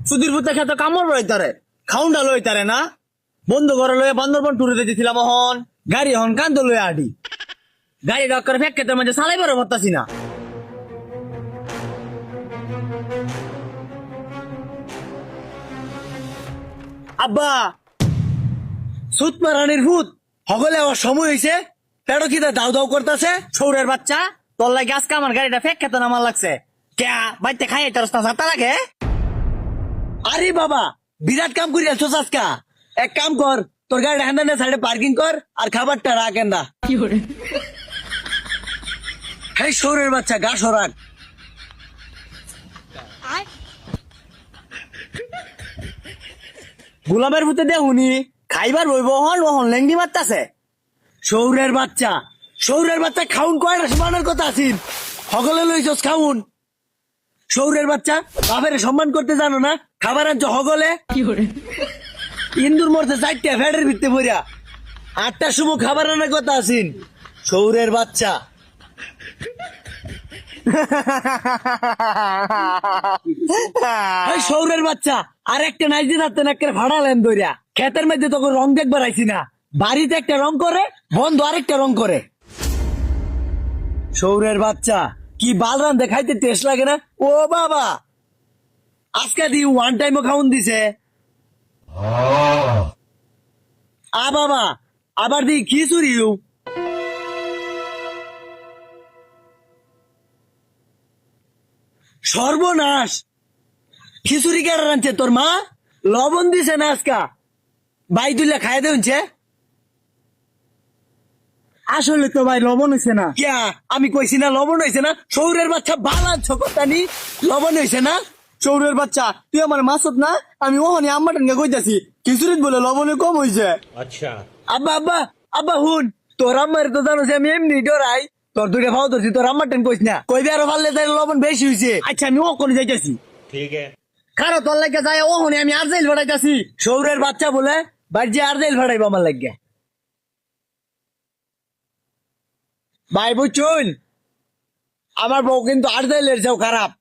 সুধীর পুতে খেত কামড় লইতারে খাউন্ডা লইতারে না বন্ধু ঘরে লয়ে বান্দরবন টুরে দিতেছিলাম হন গাড়ি হন কান্দ লয়ে আডি গাড়ি ডক্কর ফেক খেতের মধ্যে চালাইবারও পারতাছি না। আব্বা সুত মারানির ভূত হগলে আমার সময় হয়েছে পেটো কি দাও দাও করতেছে সৌরের বাচ্চা তোর লাগে আজকে আমার গাড়িটা ফেক খেতে নামার লাগছে কে বাইতে খাই তার সাথে লাগে। আরে বাবা বিরাট কাম করি আছো আজকা এক কাম কর তোর গাড়িটা হ্যান্ডা সাইডে পার্কিং কর আর খাবারটা রাখ এন্দা হ্যাঁ সৌরের বাচ্চা গা সরাক গোলামের ভূতে দেখুনি খাইবার বইব হন ওহন লেঙ্গি মারতাছে সৌরের বাচ্চা খাউন কয়টা সমানের কথা আছিস হগলে লইছস খাউন সৌরের বাচ্চা বাপের সম্মান করতে জানো না খাবার আনছো হগলে ইন্দুর মরতে চারটা ফ্যাটের ভিত্তে পড়িয়া 8টার সময় খাবার আনার কথা আছিস সৌরের বাচ্চা সৌরের বাচ্চা আর একটা নাইজে থাকতেন একটা ভাড়া লেন ধরিয়া ক্ষেতের মধ্যে তখন রং দেখবার আইছি না বাড়িতে একটা রং করে বন্ধ আরেকটা রং করে সৌরের বাচ্চা কি বালরান দেখাইতে টেস্ট লাগে না ও বাবা আজকে দি ওয়ান টাইমও খাউন দিছে বাবা আবার দি খিচুড়িও সর্বনাশ খিচুড়ি কেটে রাঁধছে তোর মা লবণ দিছে না আজকা ভাই তুলে খাই দেছে আসলে তো ভাই লবণ হয়েছে না কিয়া আমি কইছি না লবণ হয়েছে না সৌরের বাচ্চা বালা ছকতানি লবণ হয়েছে না সৌরের বাচ্চা তুই আমার মাসত না আমি ওখানে আম্মাটানকে কইতাছি খিচুড়িত বলে লবণে কম হয়েছে আচ্ছা আব্বা আব্বা আব্বা হুন তোর আম্মার তো জানো আমি এমনি ডরাই তোর দুইটা ভাও ধরছি তোর আম্মাটান কইস না কইবে আরো পারলে তাই লবণ বেশি হয়েছে আচ্ছা আমি ওখানে যাইতাছি ঠিক আছে কারো তোর লাগে যায় ওখানে আমি আর্জেল ভাড়াইতাছি সৌরের বাচ্চা বলে বাড়ি আর্জেল ভাড়াইবো আমার লাগে ভাই বুঝছুন আমার বউ কিন্তু আর্জেলের যাও খারাপ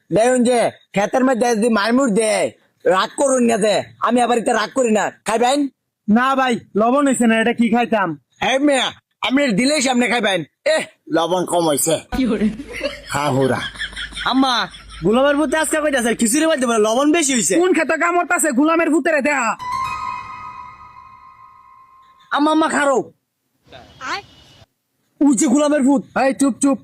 দেখুন যে ক্ষেতের মধ্যে যদি মাইমুর দেয় রাগ করুন না দে আমি আবার এটা রাগ করি না খাইবেন না ভাই লবণ হয়েছে না এটা কি খাইতাম হ্যাঁ মেয়া আপনি দিলেই সামনে খাইবেন লবণ কম হয়েছে হা হুরা আম্মা গোলামের ভূতে আজকে কইতাছে খিচুড়ি বাড়তে বলে লবণ বেশি হয়েছে কোন খেতে কামড় আছে গোলামের ভূতের দেখা আম্মা আম্মা খারো উঠছে গোলামের ভূত এই চুপ চুপ